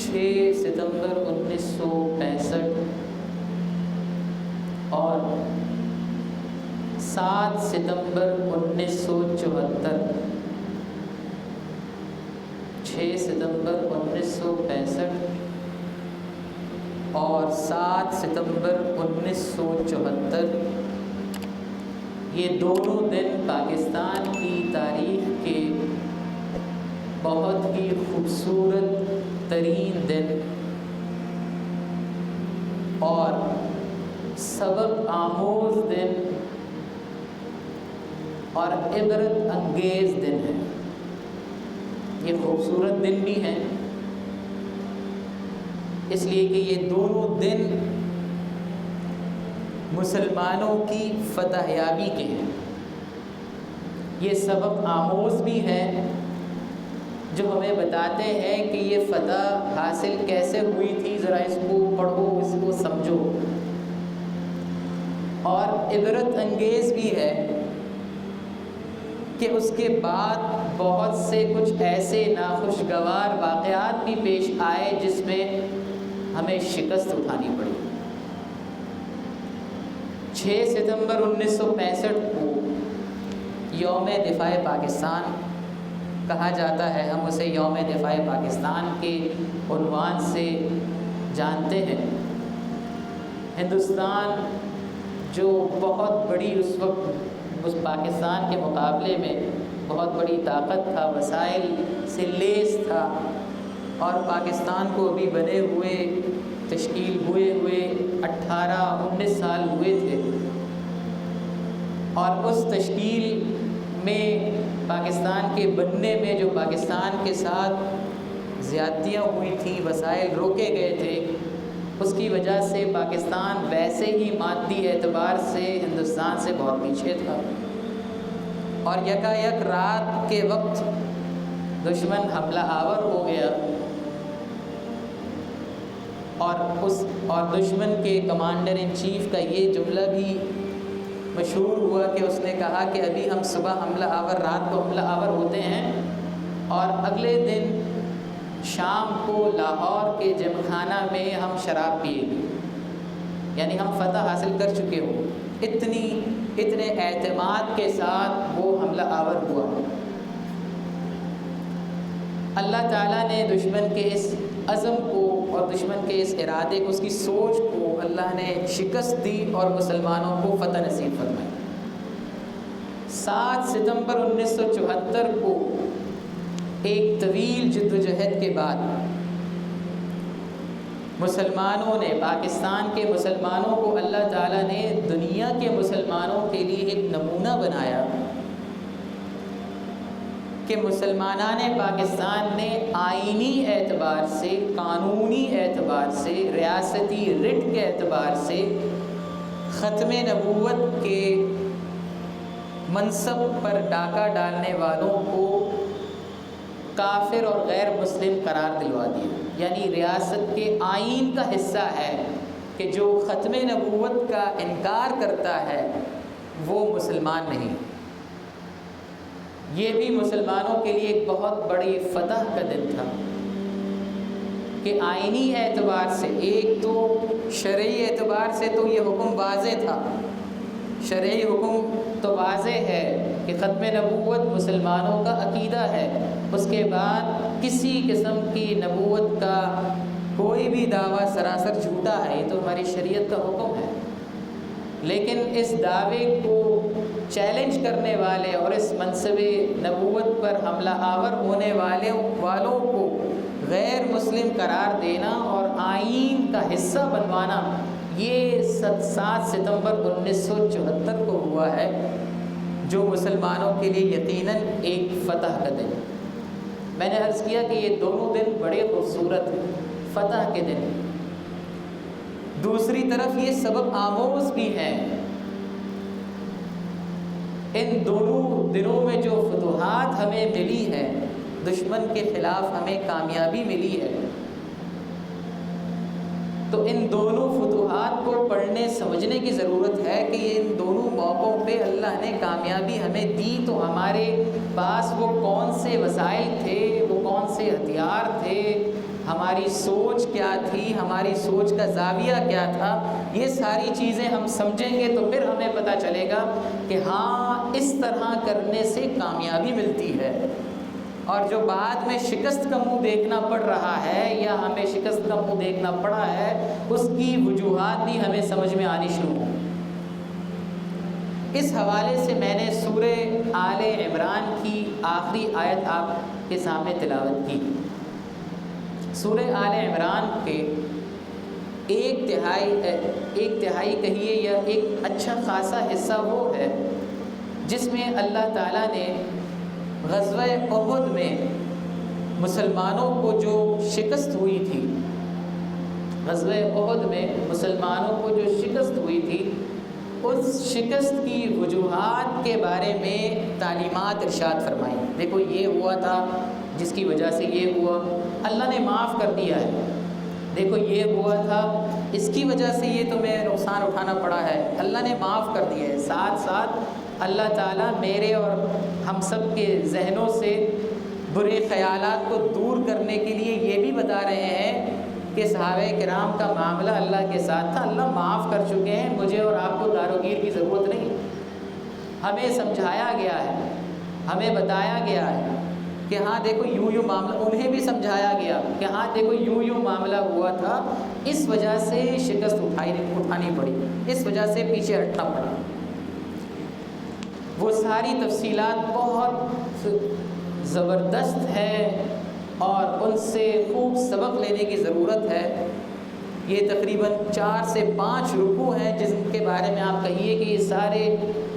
6 ستمبر 1965 اور 7 ستمبر 1974، 6 ستمبر 1965 اور 7 ستمبر 1974، یہ دونوں دن پاکستان کی تاریخ کے بہت ہی خوبصورت ترین دن اور سبق آموز دن اور عبرت انگیز دن ہے۔ یہ خوبصورت دن بھی ہیں اس لیے کہ یہ دونوں دن مسلمانوں کی فتح یابی کے ہیں۔ یہ سبق آموز بھی ہیں جو ہمیں بتاتے ہیں کہ یہ فتح حاصل کیسے ہوئی تھی، ذرا اس کو پڑھو، اس کو سمجھو، اور عبرت انگیز بھی ہے کہ اس کے بعد بہت سے کچھ ایسے ناخوشگوار واقعات بھی پیش آئے جس میں ہمیں شکست اٹھانی پڑی۔ 6 ستمبر 1965 کو یوم دفاع پاکستان کہا جاتا ہے۔ ہم اسے یوم دفاع پاکستان کے عنوان سے جانتے ہیں۔ ہندوستان جو بہت بڑی اس وقت اس پاکستان کے مقابلے میں بہت بڑی طاقت تھا، وسائل سے لیس تھا، اور پاکستان کو ابھی بنے ہوئے تشکیل ہوئے 18-19 سال ہوئے تھے، اور اس تشکیل میں پاکستان کے بننے میں جو پاکستان کے ساتھ زیادتیاں ہوئی تھیں، وسائل روکے گئے تھے، اس کی وجہ سے پاکستان ویسے ہی مادی اعتبار سے ہندوستان سے بہت پیچھے تھا، اور یکایک رات کے وقت دشمن حملہ آور ہو گیا، اور دشمن کے کمانڈر ان چیف کا یہ جملہ بھی مشہور ہوا کہ اس نے کہا کہ ابھی ہم صبح حملہ آور، رات کو حملہ آور ہوتے ہیں، اور اگلے دن شام کو لاہور کے جم خانہ میں ہم شراب پیئیں گے، یعنی ہم فتح حاصل کر چکے ہو۔ اتنے اعتماد کے ساتھ وہ حملہ آور ہوا۔ اللہ تعالیٰ نے دشمن کے اس عزم کو اور دشمن کے اس ارادے کو، اس کی سوچ کو اللہ نے شکست دی اور مسلمانوں کو فتح نصیب فرمائی۔ 7 ستمبر 1974 کو ایک طویل جدوجہد کے بعد مسلمانوں نے، پاکستان کے مسلمانوں کو اللہ تعالیٰ نے دنیا کے مسلمانوں کے لیے ایک نمونہ بنایا کہ مسلمانان پاکستان نے آئینی اعتبار سے، قانونی اعتبار سے، ریاستی رٹ کے اعتبار سے ختم نبوت کے منصب پر ڈاکہ ڈالنے والوں کو کافر اور غیر مسلم قرار دلوا دیا۔ یعنی ریاست کے آئین کا حصہ ہے کہ جو ختم نبوت کا انکار کرتا ہے وہ مسلمان نہیں۔ یہ بھی مسلمانوں کے لیے ایک بہت بڑی فتح کا دن تھا کہ آئینی اعتبار سے، ایک تو شرعی اعتبار سے تو یہ حکم واضح تھا، شرعی حکم تو واضح ہے کہ ختم نبوت مسلمانوں کا عقیدہ ہے، اس کے بعد کسی قسم کی نبوت کا کوئی بھی دعویٰ سراسر جھوٹا ہے، یہ تو ہماری شریعت کا حکم ہے۔ لیکن اس دعوے کو چیلنج کرنے والے اور اس منصب نبوت پر حملہ آور ہونے والوں کو غیر مسلم قرار دینا اور آئین کا حصہ بنوانا، یہ 7 ستمبر 1974 کو ہوا ہے، جو مسلمانوں کے لیے یقیناً ایک فتح کا دن۔ میں نے عرض کیا کہ یہ دونوں دن بڑے خوبصورت فتح کے دن، دوسری طرف یہ سبق آموز بھی ہیں۔ ان دونوں دنوں میں جو فتوحات ہمیں ملی ہے، دشمن کے خلاف ہمیں کامیابی ملی ہے، تو ان دونوں فتوحات کو پڑھنے سمجھنے کی ضرورت ہے کہ ان دونوں موقعوں پہ اللہ نے کامیابی ہمیں دی، تو ہمارے پاس وہ کون سے وسائل تھے، وہ کون سے ہتھیار تھے، ہماری سوچ کیا تھی، ہماری سوچ کا زاویہ کیا تھا، یہ ساری چیزیں ہم سمجھیں گے تو پھر ہمیں پتہ چلے گا کہ ہاں اس طرح کرنے سے کامیابی ملتی ہے۔ اور جو بعد میں شکست کا منہ دیکھنا پڑ رہا ہے یا ہمیں شکست کا منہ دیکھنا پڑا ہے، اس کی وجوہات بھی ہمیں سمجھ میں آنی شروع ہوں۔ اس حوالے سے میں نے سورہ آل عمران کی آخری آیت آپ کے سامنے تلاوت کی۔ سورہ آل عمران کے ایک تہائی کہیے یا ایک اچھا خاصا حصہ وہ ہے جس میں اللہ تعالیٰ نے غزوہ احد میں مسلمانوں کو جو شکست ہوئی تھی، غزوہ احد میں مسلمانوں کو جو شکست ہوئی تھی، اس شکست کی وجوہات کے بارے میں تعلیمات ارشاد فرمائی۔ دیکھو یہ ہوا تھا جس کی وجہ سے یہ ہوا، اللہ نے معاف کر دیا ہے۔ دیکھو یہ ہوا تھا اس کی وجہ سے یہ تمہیں نقصان اٹھانا پڑا ہے، اللہ نے معاف کر دیا ہے۔ ساتھ ساتھ اللہ تعالیٰ میرے اور ہم سب کے ذہنوں سے برے خیالات کو دور کرنے کے لیے یہ بھی بتا رہے ہیں کہ صحابہ کرام کا معاملہ اللہ کے ساتھ تھا، اللہ معاف کر چکے ہیں، مجھے اور آپ کو داروگیر کی ضرورت نہیں۔ ہمیں سمجھایا گیا ہے، ہمیں بتایا گیا ہے کہ ہاں دیکھو یوں معاملہ، انہیں بھی سمجھایا گیا کہ ہاں دیکھو یوں معاملہ ہوا تھا، اس وجہ سے شکست اٹھانی پڑی، اس وجہ سے پیچھے ہٹنا پڑا۔ وہ ساری تفصیلات بہت زبردست ہے اور ان سے خوب سبق لینے کی ضرورت ہے۔ یہ تقریباً 4 سے 5 رکوع ہیں جن کے بارے میں آپ کہیے کہ یہ سارے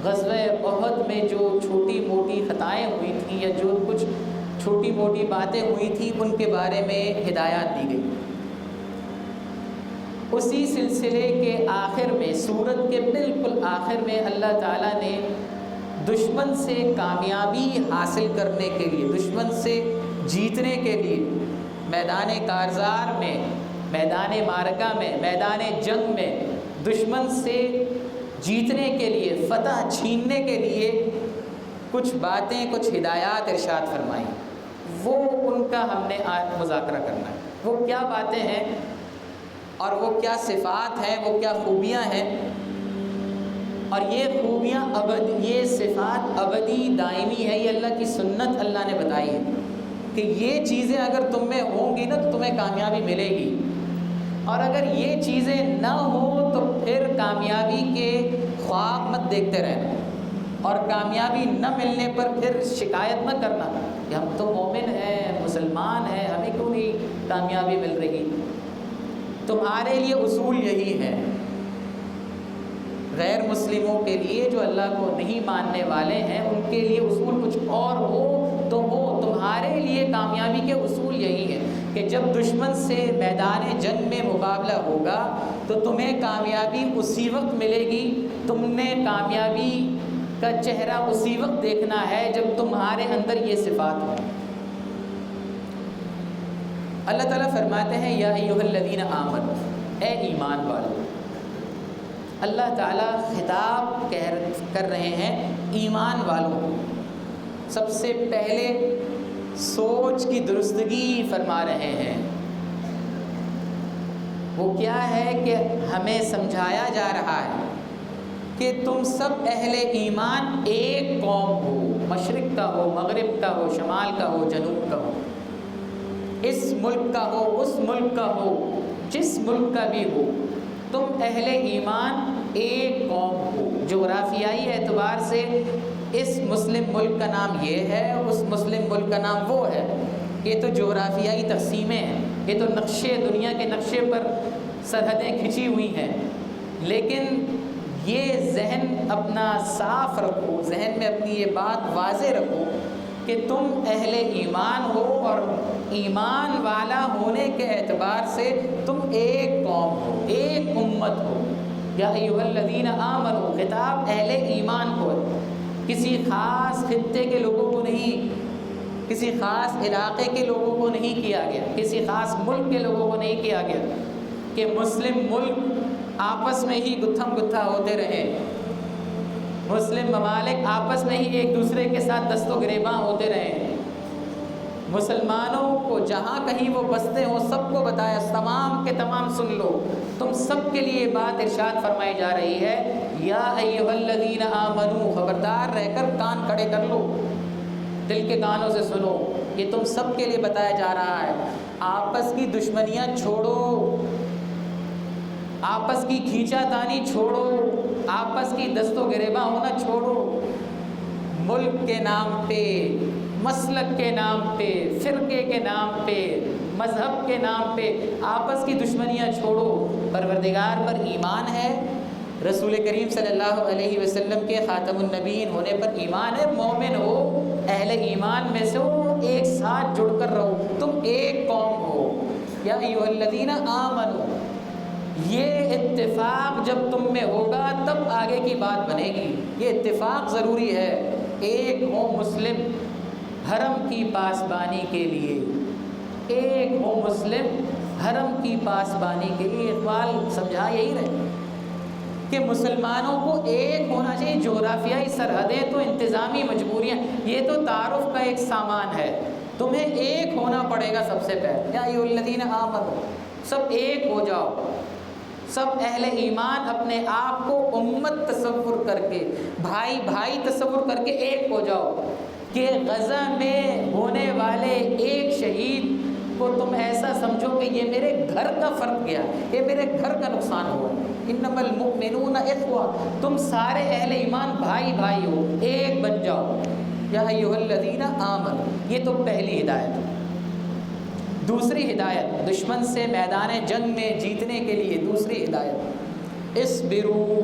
غزوہ احد میں جو چھوٹی موٹی خطائیں ہوئی تھیں یا جو کچھ چھوٹی موٹی باتیں ہوئی تھیں ان کے بارے میں ہدایات دی گئی۔ اسی سلسلے کے آخر میں، سورت کے بالکل آخر میں، اللہ تعالیٰ نے دشمن سے کامیابی حاصل کرنے کے لیے، دشمن سے جیتنے کے لیے میدان کارزار میں، میدان معرکہ میں، میدان جنگ میں دشمن سے جیتنے کے لیے، فتح چھیننے کے لیے کچھ باتیں، کچھ ہدایات ارشاد فرمائیں۔ وہ ان کا ہم نے آج مذاکرہ کرنا ہے۔ وہ کیا باتیں ہیں اور وہ کیا صفات ہیں، وہ کیا خوبیاں ہیں، اور یہ خوبیاں یہ صفات ابدی دائمی ہے۔ یہ اللہ کی سنت اللہ نے بتائی ہے کہ یہ چیزیں اگر تم میں ہوں گی نا تو تمہیں کامیابی ملے گی، اور اگر یہ چیزیں نہ ہوں تو پھر کامیابی کے خواب مت دیکھتے رہنا، اور کامیابی نہ ملنے پر پھر شکایت نہ کرنا کہ ہم تو مومن ہیں، مسلمان ہیں، ہمیں کیوں نہیں کامیابی مل رہی۔ تمہارے لیے اصول یہی ہے۔ غیر مسلموں کے لیے، جو اللہ کو نہیں ماننے والے ہیں، ان کے لیے اصول کچھ اور ہو تو ہو، تمہارے لیے کامیابی کے اصول یہی ہیں کہ جب دشمن سے میدان جنگ میں مقابلہ ہوگا تو تمہیں کامیابی اسی وقت ملے گی، تم نے کامیابی کا چہرہ اسی وقت دیکھنا ہے جب تمہارے اندر یہ صفات ہوں۔ اللہ تعالیٰ فرماتے ہیں یا ایھا الذین آمنوا، اے ایمان والو۔ اللہ تعالیٰ خطاب کر رہے ہیں ایمان والوں، سب سے پہلے سوچ کی درستگی فرما رہے ہیں۔ وہ کیا ہے کہ ہمیں سمجھایا جا رہا ہے کہ تم سب اہل ایمان ایک قوم ہو، مشرق کا ہو، مغرب کا ہو، شمال کا ہو، جنوب کا ہو، اس ملک کا ہو، اس ملک کا ہو، جس ملک کا بھی ہو، تم اہل ایمان ایک قوم ہو۔ جغرافیائی اعتبار سے اس مسلم ملک کا نام یہ ہے، اس مسلم ملک کا نام وہ ہے، یہ تو جغرافیائی تقسیمیں ہیں، یہ تو نقشے، دنیا کے نقشے پر سرحدیں کھنچی ہوئی ہیں، لیکن یہ ذہن اپنا صاف رکھو، ذہن میں اپنی یہ بات واضح رکھو کہ تم اہل ایمان ہو، اور ایمان والا ہونے کے اعتبار سے تم ایک قوم ہو، ایک امت ہو۔ یا ایھا الذین آمنوا، خطاب اہل ایمان کو ہے، کسی خاص خطے کے لوگوں کو نہیں، کسی خاص علاقے کے لوگوں کو نہیں کیا گیا، کسی خاص ملک کے لوگوں کو نہیں کیا گیا کہ مسلم ملک آپس میں ہی گتھم گتھا ہوتے رہے، مسلم ممالک آپس میں ہی ایک دوسرے کے ساتھ دست و گریباں ہوتے رہے۔ مسلمانوں کو جہاں کہیں وہ بستے ہوں سب کو بتایا، تمام کے تمام سن لو، تم سب کے لیے بات ارشاد فرمائی جا رہی ہے، یا ایھا الذین آمنو، خبردار رہ کر کان کھڑے کر لو، دل کے کانوں سے سنو، یہ تم سب کے لیے بتایا جا رہا ہے، آپس کی دشمنیاں چھوڑو، آپس کی کھینچا تانی چھوڑو، آپس کی دست و گریباں ہونا چھوڑو، ملک کے نام پہ، مسلک کے نام پہ، فرقے کے نام پہ، مذہب کے نام پہ آپس کی دشمنیاں چھوڑو، پروردگار پر ایمان ہے، رسول کریم صلی اللہ علیہ وسلم کے خاتم النبیین ہونے پر ایمان ہے، مومن ہو، اہل ایمان میں سے ہو، ایک ساتھ جڑ کر رہو، تم ایک قوم ہو، یا ایھا الذین آمنو، یہ اتفاق جب تم میں ہوگا تب آگے کی بات بنے گی، یہ اتفاق ضروری ہے، ایک ہو مسلم حرم کی پاسبانی کے لیے، ایک ہو مسلم حرم کی پاسبانی کے لیے، اقبال سمجھا یہی رہے کہ مسلمانوں کو ایک ہونا چاہیے، جغرافیائی سرحدیں تو انتظامی مجبوریاں، یہ تو تعارف کا ایک سامان ہے، تمہیں ایک ہونا پڑے گا سب سے پہلے، یا ایھا الذین آمنو، سب ایک ہو جاؤ، سب اہل ایمان اپنے آپ کو امت تصور کر کے، بھائی بھائی تصور کر کے ایک ہو جاؤ، کہ غزہ میں ہونے والے ایک شہید کو تم ایسا سمجھو کہ یہ میرے گھر کا فرق گیا، یہ میرے گھر کا نقصان ہوا، انما المؤمنون اخوہ، تم سارے اہل ایمان بھائی بھائی ہو، ایک بن جاؤ، یا ایھا الذین آمنوا، یہ تو پہلی ہدایت ہے۔ دوسری ہدایت دشمن سے میدان جنگ میں جیتنے کے لیے، دوسری ہدایت اصبروا،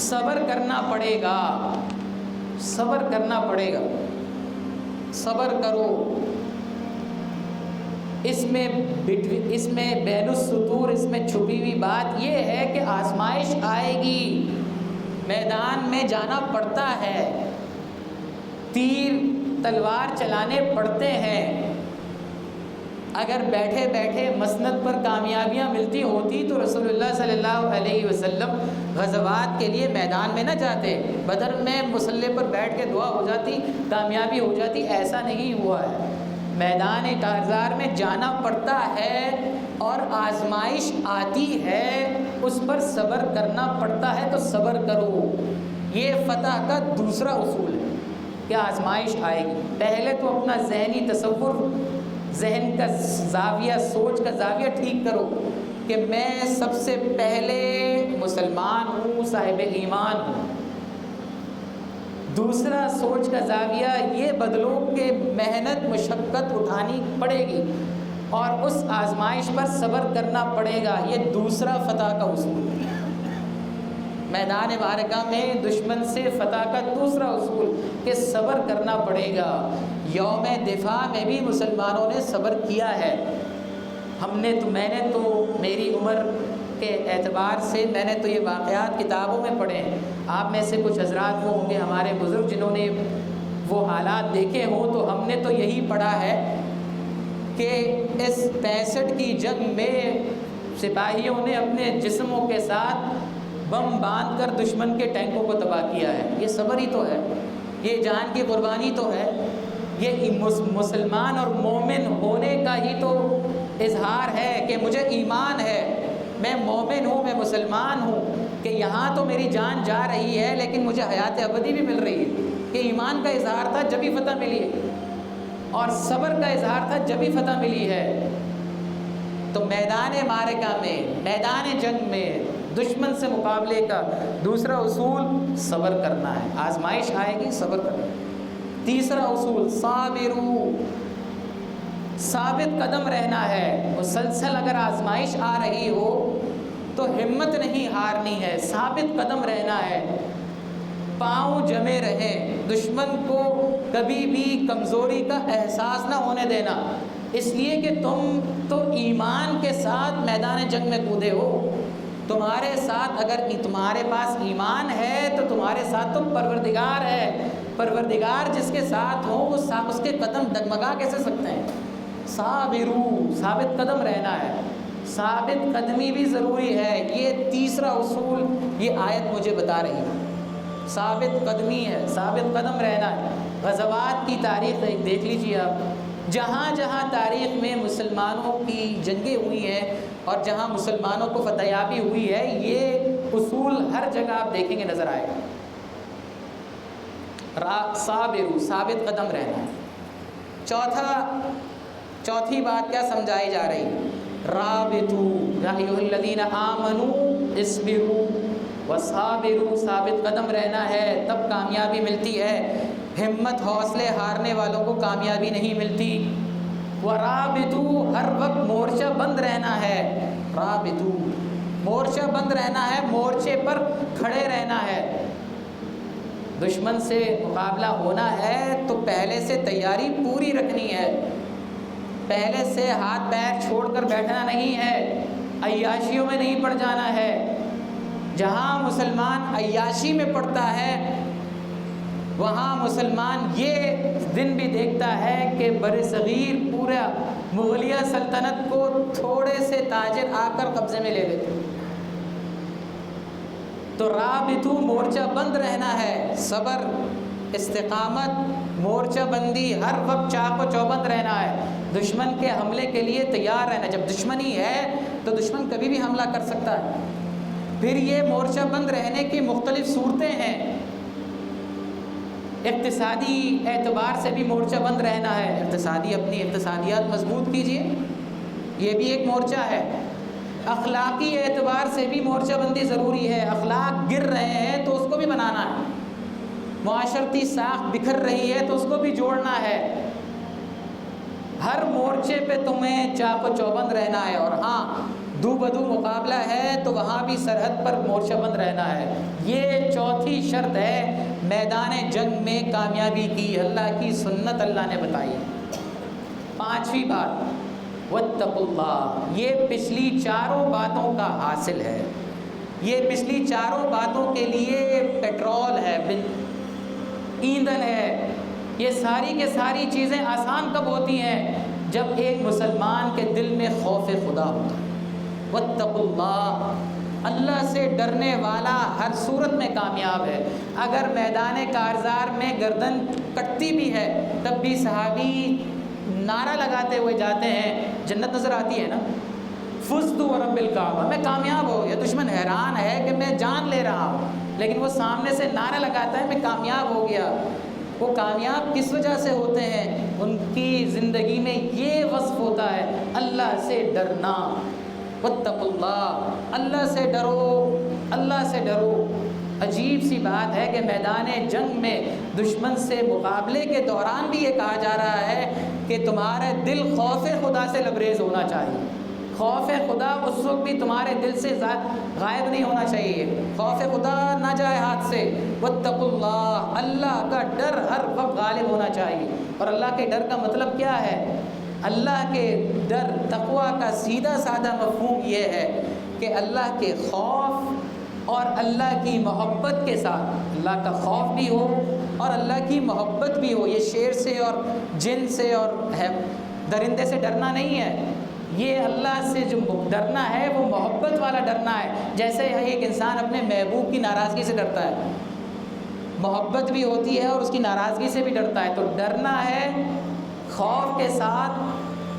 صبر کرنا پڑے گا، صبر کرنا پڑے گا، صبر کرو، اس میں بین السطور، اس میں چھپی ہوئی بات یہ ہے کہ آزمائش آئے گی، میدان میں جانا پڑتا ہے، تیر تلوار چلانے پڑتے ہیں، اگر بیٹھے بیٹھے مسند پر کامیابیاں ملتی ہوتی تو رسول اللہ صلی اللہ علیہ وسلم غزوات کے لیے میدان میں نہ جاتے، بدر میں مسلح پر بیٹھ کے دعا ہو جاتی، کامیابی ہو جاتی، ایسا نہیں ہوا ہے، میدان کارزار میں جانا پڑتا ہے اور آزمائش آتی ہے، اس پر صبر کرنا پڑتا ہے، تو صبر کرو، یہ فتح کا دوسرا اصول ہے کہ آزمائش آئے گی، پہلے تو اپنا ذہنی تصور، ذہن کا زاویہ، سوچ کا زاویہ ٹھیک کرو کہ میں سب سے پہلے مسلمان ہوں، صاحب ایمان ہوں، دوسرا سوچ کا زاویہ یہ بدلو کہ محنت مشقت اٹھانی پڑے گی اور اس آزمائش پر صبر کرنا پڑے گا، یہ دوسرا فتح کا اصول ہے، میدان معرکہ میں دشمن سے فتح کا دوسرا اصول کہ صبر کرنا پڑے گا، یوم دفاع میں بھی مسلمانوں نے صبر کیا ہے، میں نے تو میری عمر کے اعتبار سے میں نے تو یہ واقعات کتابوں میں پڑھے ہیں، آپ میں سے کچھ حضرات وہ ہوں گے ہمارے بزرگ جنہوں نے وہ حالات دیکھے ہوں، تو ہم نے تو یہی پڑھا ہے کہ اس 65 کی جنگ میں سپاہیوں نے اپنے جسموں کے ساتھ بم باندھ کر دشمن کے ٹینکوں کو تباہ کیا ہے، یہ صبر ہی تو ہے، یہ جان کی قربانی تو ہے، یہ مسلمان اور مومن ہونے کا ہی تو اظہار ہے کہ مجھے ایمان ہے، میں مومن ہوں، میں مسلمان ہوں، کہ یہاں تو میری جان جا رہی ہے لیکن مجھے حیات ابدی بھی مل رہی ہے، کہ ایمان کا اظہار تھا جبھی فتح ملی ہے، اور صبر کا اظہار تھا جبھی فتح ملی ہے، تو میدان معرکہ میں، میدان جنگ میں دشمن سے مقابلے کا دوسرا اصول صبر کرنا ہے، آزمائش آئے گی صبر کرنا ہے، تیسرا اصول صابرو، ثابت قدم رہنا ہے، مسلسل اگر آزمائش آ رہی ہو تو ہمت نہیں ہارنی ہے، ثابت قدم رہنا ہے، پاؤں جمے رہیں، دشمن کو کبھی بھی کمزوری کا احساس نہ ہونے دینا، اس لیے کہ تم تو ایمان کے ساتھ میدان جنگ میں کودے ہو، تمہارے ساتھ اگر تمہارے پاس ایمان ہے تو تمہارے ساتھ تو پروردگار ہے، پروردگار جس کے ساتھ ہو وہ اس کے قدم ڈگمگا کیسے سکتے ہیں، صابرو، ثابت قدم رہنا ہے، ثابت قدمی بھی ضروری ہے، یہ تیسرا اصول یہ آیت مجھے بتا رہی ہے، ثابت قدمی ہے، ثابت قدم رہنا ہے۔ غزوات کی تاریخ دیکھ لیجیے آپ، جہاں جہاں تاریخ میں مسلمانوں کی جنگیں ہوئی ہیں اور جہاں مسلمانوں کو فتح یابی ہوئی ہے، یہ اصول ہر جگہ آپ دیکھیں گے نظر آئے گا۔ صابرو، ثابت قدم رہنا ہے۔ چوتھی بات کیا سمجھائی جا رہی؟ رابطو یا ایھا الذین آمنوا اصبروا وصابروا، ثابت قدم رہنا ہے تب کامیابی ملتی ہے۔ ہمت حوصلے ہارنے والوں کو کامیابی نہیں ملتی۔ ورابطو، ہر وقت مورچہ بند رہنا ہے۔ رابطو، مورچہ بند رہنا ہے، مورچے پر کھڑے رہنا ہے۔ دشمن سے مقابلہ ہونا ہے تو پہلے سے تیاری پوری رکھنی ہے، پہلے سے ہاتھ پیر چھوڑ کر بیٹھنا نہیں ہے، عیاشیوں میں نہیں پڑ جانا ہے۔ جہاں مسلمان عیاشی میں پڑتا ہے وہاں مسلمان یہ دن بھی دیکھتا ہے کہ بر صغیر پورا مغلیہ سلطنت کو تھوڑے سے تاجر آ کر قبضے میں لے لیتے۔ تو رابطو، مورچہ بند رہنا ہے، صبر، استقامت، مورچہ بندی، ہر وقت چاق و چوبند رہنا ہے، دشمن کے حملے کے لیے تیار رہنا۔ جب دشمنی ہے تو دشمن کبھی بھی حملہ کر سکتا ہے۔ پھر یہ مورچہ بند رہنے کی مختلف صورتیں ہیں۔ اقتصادی اعتبار سے بھی مورچہ بند رہنا ہے، اپنی اقتصادیات مضبوط کیجیے، یہ بھی ایک مورچہ ہے۔ اخلاقی اعتبار سے بھی مورچہ بندی ضروری ہے، اخلاق گر رہے ہیں تو اس کو بھی بنانا ہے، معاشرتی ساخت بکھر رہی ہے تو اس کو بھی جوڑنا ہے۔ ہر مورچے پہ تمہیں چاق و چوبند رہنا ہے، اور ہاں دو بدو مقابلہ ہے تو وہاں بھی سرحد پر مورچہ بند رہنا ہے۔ یہ چوتھی شرط ہے میدان جنگ میں کامیابی کی، اللہ کی سنت اللہ نے بتائی۔ پانچویں بات واتقوا اللہ، یہ پچھلی چاروں باتوں کا حاصل ہے، یہ پچھلی چاروں باتوں کے لیے پیٹرول ہے، ایندھن ہے۔ یہ ساری کے ساری چیزیں آسان کب ہوتی ہیں؟ جب ایک مسلمان کے دل میں خوف خدا ہوتا ہے۔ واتقوا اللہ، اللہ سے ڈرنے والا ہر صورت میں کامیاب ہے۔ اگر میدان کارزار میں گردن کٹتی بھی ہے تب بھی صحابی نعرہ لگاتے ہوئے جاتے ہیں، جنت نظر آتی ہے نا، فزت ورب الکعبہ، میں کامیاب ہو گیا۔ دشمن حیران ہے کہ میں جان لے رہا ہوں، لیکن وہ سامنے سے نعرہ لگاتا ہے میں کامیاب ہو گیا۔ وہ کامیاب کس وجہ سے ہوتے ہیں؟ ان کی زندگی میں یہ وصف ہوتا ہے، اللہ سے ڈرنا۔ واتقوا اللہ، اللہ سے ڈرو، اللہ سے ڈرو۔ عجیب سی بات ہے کہ میدان جنگ میں دشمن سے مقابلے کے دوران بھی یہ کہا جا رہا ہے کہ تمہارے دل خوف خدا سے لبریز ہونا چاہیے۔ خوف خدا اس وقت بھی تمہارے دل سے غائب نہیں ہونا چاہیے، خوف خدا نہ جائے ہاتھ سے۔ واتقوا اللہ، اللہ کا ڈر ہر وقت غالب ہونا چاہیے۔ اور اللہ کے ڈر کا مطلب کیا ہے؟ اللہ کے ڈر، تقویٰ کا سیدھا سادہ مفہوم یہ ہے کہ اللہ کے خوف اور اللہ کی محبت کے ساتھ، اللہ کا خوف بھی ہو اور اللہ کی محبت بھی ہو۔ یہ شیر سے اور جن سے اور درندے سے ڈرنا نہیں ہے، یہ اللہ سے جو ڈرنا ہے وہ محبت والا ڈرنا ہے۔ جیسے ایک انسان اپنے محبوب کی ناراضگی سے ڈرتا ہے، محبت بھی ہوتی ہے اور اس کی ناراضگی سے بھی ڈرتا ہے۔ تو ڈرنا ہے خوف کے ساتھ،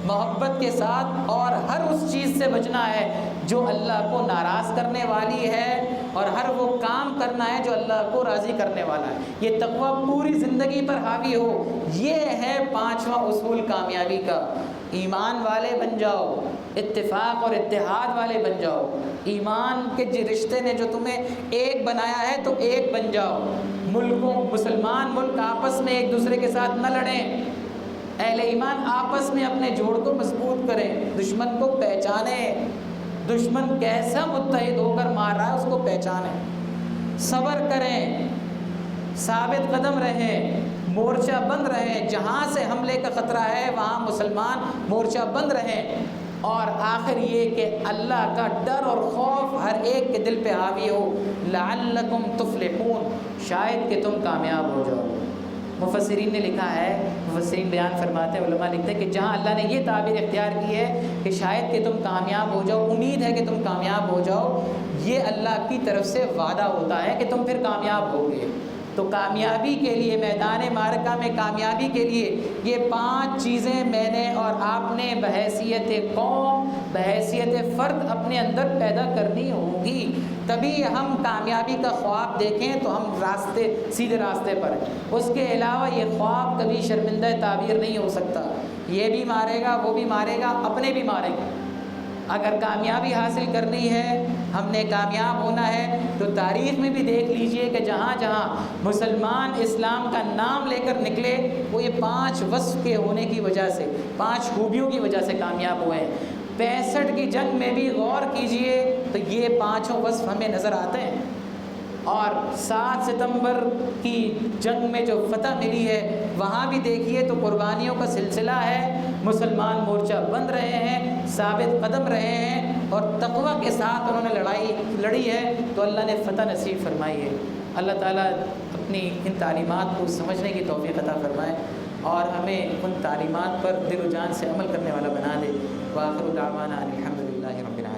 محبت کے ساتھ، اور ہر اس چیز سے بچنا ہے جو اللہ کو ناراض کرنے والی ہے، اور ہر وہ کام کرنا ہے جو اللہ کو راضی کرنے والا ہے۔ یہ تقویٰ پوری زندگی پر حاوی ہو، یہ ہے پانچواں اصول کامیابی کا۔ ایمان والے بن جاؤ، اتفاق اور اتحاد والے بن جاؤ۔ ایمان کے رشتے نے جو تمہیں ایک بنایا ہے تو ایک بن جاؤ۔ مسلمان ملک آپس میں ایک دوسرے کے ساتھ نہ لڑیں، اہل ایمان آپس میں اپنے جوڑ کو مضبوط کریں، دشمن کو پہچانیں، دشمن کیسا متحد ہو کر مار رہا ہے اس کو پہچانیں، صبر کریں، ثابت قدم رہیں، مورچہ بند رہیں۔ جہاں سے حملے کا خطرہ ہے وہاں مسلمان مورچہ بند رہیں۔ اور آخر یہ کہ اللہ کا ڈر اور خوف ہر ایک کے دل پہ حاوی ہو، لعلکم تفلحون، شاید کہ تم کامیاب ہو جاؤ۔ مفسرین نے لکھا ہے، مفسرین بیان فرماتے ہیں، علماء لکھتے ہیں کہ جہاں اللہ نے یہ تعبیر اختیار کی ہے کہ شاید کہ تم کامیاب ہو جاؤ، امید ہے کہ تم کامیاب ہو جاؤ، یہ اللہ کی طرف سے وعدہ ہوتا ہے کہ تم پھر کامیاب ہوگے۔ تو کامیابی کے لیے، میدان معرکہ میں کامیابی کے لیے یہ 5 چیزیں میں نے اور آپ نے بحیثیت قوم، بحیثیت فرد اپنے اندر پیدا کرنی ہوں گی، تبھی ہم کامیابی کا خواب دیکھیں تو ہم سیدھے راستے پر ہیں۔ اس کے علاوہ یہ خواب کبھی شرمندہ تعبیر نہیں ہو سکتا، یہ بھی مارے گا، وہ بھی مارے گا، اپنے بھی مارے گا۔ اگر کامیابی حاصل کرنی ہے، ہم نے کامیاب ہونا ہے، تو تاریخ میں بھی دیکھ لیجئے کہ جہاں جہاں مسلمان اسلام کا نام لے کر نکلے، وہ یہ 5 وصف کے ہونے کی وجہ سے، 5 خوبیوں کی وجہ سے کامیاب ہوئے ہیں۔ 65 کی جنگ میں بھی غور کیجئے تو یہ 5 وصف ہمیں نظر آتے ہیں، اور 7 ستمبر کی جنگ میں جو فتح ملی ہے وہاں بھی دیکھیے تو قربانیوں کا سلسلہ ہے، مسلمان مورچہ بند رہے ہیں، ثابت قدم رہے ہیں، اور تقوی کے ساتھ انہوں نے لڑی ہے تو اللہ نے فتح نصیب فرمائی ہے۔ اللہ تعالیٰ اپنی ان تعلیمات کو سمجھنے کی توفیق عطا فرمائے اور ہمیں ان تعلیمات پر دل و جان سے عمل کرنے والا بنا دے۔ وآخر دعوانا الحمدللہ رب العالمین۔